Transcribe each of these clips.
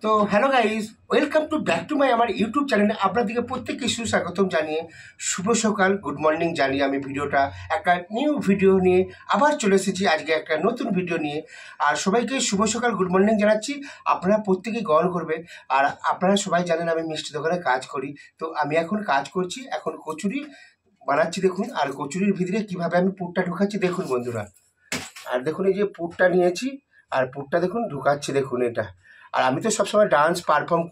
তো hello guys, welcome to back to my আমার YouTube চ্যানেলে আপনাদেরকে প্রত্যেককে সুস্বাগতম জানিয়ে শুভ সকাল, গুড মর্নিং জানিয়ে আমি ভিডিওটা একটা নিউ ভিডিও নিয়ে আবার চলে এসেছি আজকে একটা নতুন ভিডিও নিয়ে। আর সবাইকে শুভ সকাল, গুড মর্নিং জানাচ্ছি। আপনারা প্রত্যেকেই গ্রহণ করবে। আর আপনারা সবাই জানেন আমি মিষ্টি দোকানে কাজ করি, তো আমি এখন কাজ করছি, এখন কচুরি বানাচ্ছি দেখুন। আর কচুরির ভিতরে কীভাবে আমি পুরটা ঢুকাচ্ছি দেখুন বন্ধুরা। আর দেখুন এই যে পুরটা নিয়েছি, আর পুরটা দেখুন ঢুকাচ্ছি দেখুন এটা। আর আমি তো সবসময় ডান্স পারফর্ম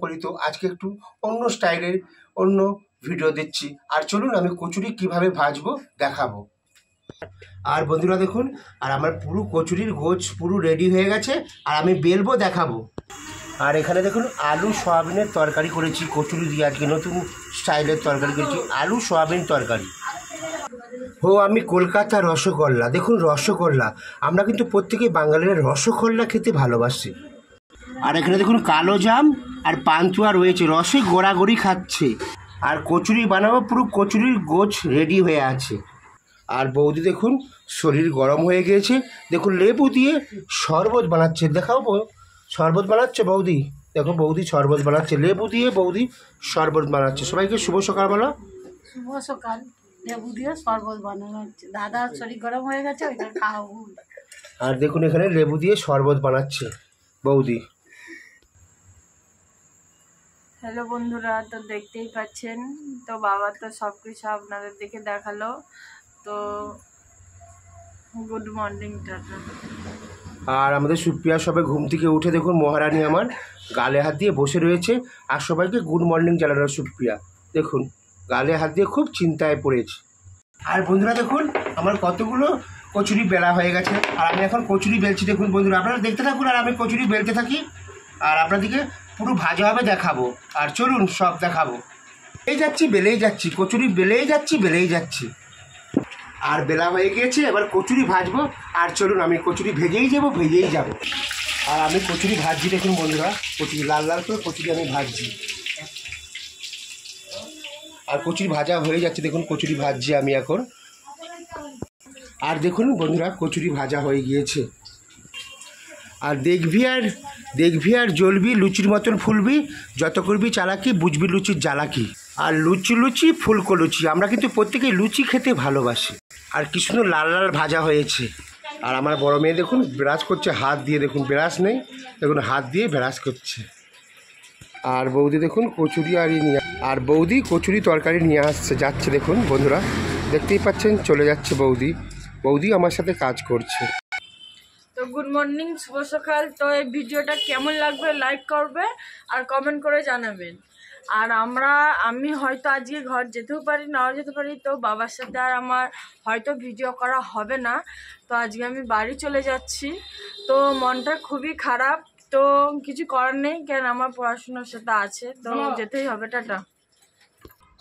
করি, তো আজকে একটু অন্য স্টাইলের অন্য ভিডিও দিচ্ছি। আর চলুন আমি কচুরি কিভাবে ভাজবো দেখাবো। আর বন্ধুরা দেখুন, আর আমার পুরো কচুরির গোছ পুরো রেডি হয়ে গেছে, আর আমি বেলবো দেখাবো। আর এখানে দেখুন আলু সয়াবিনের তরকারি করেছি কচুরি দিয়ে, আজকে নতুন স্টাইলের তরকারি করেছি, আলু সয়াবিন তরকারি। আমি কলকাতার রসগোল্লা, দেখুন রসগোল্লা, আমরা কিন্তু প্রত্যেকেই বাঙালিরা রসগোল্লা খেতে ভালোবাসি। আর এখানে দেখুন কালো জাম আর পান্তুয়া রয়েছে, রসে গোড়াগড়ি খাচ্ছে। আর কচুরি বানাবো, পুরো কচুরির গোছ রেডি হয়ে আছে। আর বৌদি দেখুন শরীর গরম হয়ে গিয়েছে, দেখুন লেবু দিয়ে শরবত বানাচ্ছে, দেখাও শরবত বানাচ্ছে বৌদি, দেখো বৌদি শরবত বানাচ্ছে, লেবু দিয়ে বৌদি শরবত বানাচ্ছে। সবাইকে শুভ সকাল বলো। শুভ সকাল। লেবু দিয়ে শরবত বানানো হচ্ছে, দাদার শরীর গরম হয়ে গেছে, ওইটা খাওয়াবো। আর দেখুন এখানে লেবু দিয়ে শরবত বানাচ্ছে বৌদি। হ্যালো বন্ধুরা, তো দেখতেই পাচ্ছেন, তো বাবা তো সব কিছু আপনাদের দেখে দেখালো। তো গুড মর্নিং, টাটা। আর আমাদের সুপ্রিয়া সবাই ঘুম থেকে উঠে দেখুন মহারানী আমার গালে হাত দিয়ে বসে রয়েছে, আর সবাইকে গুড মর্নিং জানানো সুপ্রিয়া দেখুন গালে হাত দিয়ে খুব চিন্তায় পড়েছে। আর বন্ধুরা দেখুন আমার কতগুলো কচুরি বেলা হয়ে গেছে, আর আমি এখন কচুরি বেলছি দেখুন বন্ধুরা, আপনারা দেখতে থাকুন আর আমি কচুরি বেলতে থাকি, আর আপনাদেরকে পুরো ভাজা হবে দেখাবো। আর চলুন সব দেখাবো। বেলেই যাচ্ছি কচুরি, বেলেই যাচ্ছি। আর বেলা হয়ে গিয়েছে, এবার কচুরি ভাজবো। আর চলুন আমি কচুরি ভেজেই যাব। আর আমি কচুরি ভাজছি দেখুন বন্ধুরা, কচুরি লাল লাল করে কচুরি আমি ভাজছি। আর কচুরি ভাজা হয়ে যাচ্ছে দেখুন, কচুরি ভাজছি আমি এখন। আর দেখুন বন্ধুরা কচুরি ভাজা হয়ে গিয়েছে। আর দেখবি আর জ্বলবি, লুচির মতন ফুলবি, যত করবি চালাকি বুঝবি লুচির জ্বালাকি। আর লুচি ফুলকো লুচি, আমরা কিন্তু প্রত্যেকেই লুচি খেতে ভালোবাসি। আর কি সুন্দর লাল লাল ভাজা হয়েছে। আর আমার বড় মেয়ে দেখুন ব্রাশ করছে হাত দিয়ে, দেখুন ব্রাশ নেই, দেখুন হাত দিয়ে ব্রাশ করছে। আর বৌদি দেখুন বৌদি কচুরি তরকারি নিয়ে যাচ্ছে দেখুন বন্ধুরা, দেখতেই পাচ্ছেন চলে যাচ্ছে বৌদি আমার সাথে কাজ করছে। তো গুড মর্নিং, শুভ সকাল। তো এই ভিডিওটা কেমন লাগবে লাইক করবে আর কমেন্ট করে জানাবেন। আর আমি হয়তো আজকে ঘর যেতেও পারি, নাও যেতে পারি, তো বাবার সাথে আর আমার হয়তো ভিডিও করা হবে না। তো আজকে আমি বাড়ি চলে যাচ্ছি, তো মনটা খুবই খারাপ, তো কিছু করার নেই, কেন আমার পড়াশোনার সাথে আছে, তো যেতেই হবে। টাটা।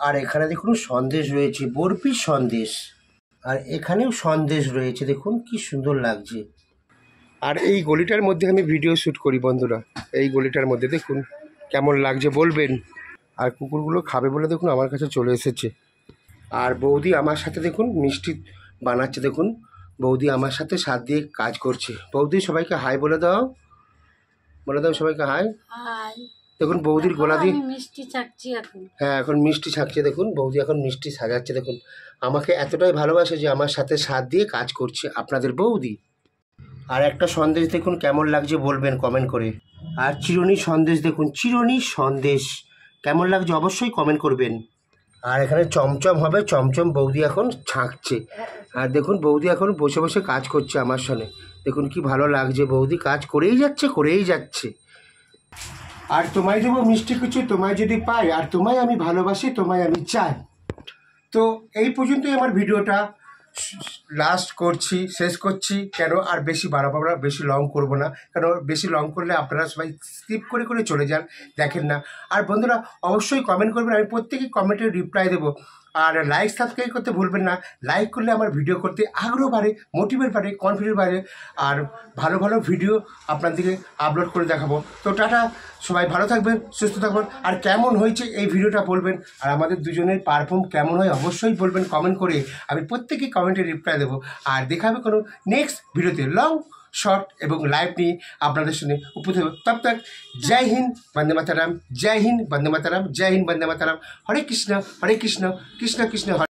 আর এখানে দেখুন সন্দেশ রয়েছে, বরফির সন্দেশ, আর এখানেও সন্দেশ রয়েছে, দেখুন কি সুন্দর লাগছে। আর এই গলিটার মধ্যে আমি ভিডিও শ্যুট করি বন্ধুরা, এই গলিটার মধ্যে দেখুন কেমন লাগছে বলবেন। আর কুকুরগুলো খাবে বলে দেখুন আমার কাছে চলে এসেছে। আর বৌদি আমার সাথে দেখুন মিষ্টি বানাচ্ছে, দেখুন বৌদি আমার সাথে সাথ দিয়ে কাজ করছে। বৌদি সবাইকে হাই বলে দাও সবাইকে হাই। দেখুন বৌদির গলা দিয়ে মিষ্টি ছাকছি এখন। হ্যাঁ এখন মিষ্টি ছাকছে, দেখুন বৌদি এখন মিষ্টি সাজাচ্ছে। দেখুন আমাকে এতটাই ভালোবাসে যে আমার সাথে সাথ দিয়ে কাজ করছে আপনাদের বৌদি। আর একটা সন্দেশ দেখুন কেমন লাগছে বলবেন কমেন্ট করে। আর চিরুনি সন্দেশ দেখুন, চিরুনি সন্দেশ কেমন লাগছে অবশ্যই কমেন্ট করবেন। আর এখানে চমচম হবে, চমচম বৌদি এখন ছাঁকছে। আর দেখুন বৌদি এখন বসে বসে কাজ করছে আমার সঙ্গে, দেখুন কি ভালো লাগছে, বৌদি কাজ করেই যাচ্ছে। আর তোমায় দেবো মিষ্টি কিছু, তোমায় যদি পাই, আর তোমায় আমি ভালোবাসি, তোমায় আমি চাই। তো এই পর্যন্তই আমার ভিডিওটা শেষ করছি। কেন আর বেশি বেশি লং করব না, কেন বেশি লং করলে আপনারা সবাই স্কিপ করে চলে যান, দেখেন না। আর বন্ধুরা অবশ্যই কমেন্ট করবেন, আমি প্রত্যেকেই কমেন্টের রিপ্লাই দেবো। আর লাইক সাবস্ক্রাইব করতে ভুলবেন না, লাইক করলে আমার ভিডিও করতে আগ্রহ বাড়ে, মোটিভেট বাড়ে, কনফিডেন্স বাড়ে, আর ভালো ভিডিও আপনাদেরকে আপলোড করে দেখাবো। তো টাটা, সবাই ভালো থাকবেন, সুস্থ থাকবেন। আর কেমন হয়েছে এই ভিডিওটা বলবেন, আর আমাদের দুজনের পারফর্ম কেমন হয় অবশ্যই বলবেন কমেন্ট করে, আমি প্রত্যেকেই কমেন্টে রিপ্লাই দেবো। আর দেখাবে কোনো নেক্সট ভিডিওতে। লং শর্ট এবং লাইভ নিয়ে আপনাদের সঙ্গে উপস্থিত হব। তব তক জয় হিন্দ, বন্দে মাতারাম, জয় হিন্দ, বন্দে মাতারাম, জয় হিন্দ, বন্দে মাতারাম। হরে কৃষ্ণ কৃষ্ণ কৃষ্ণ হরে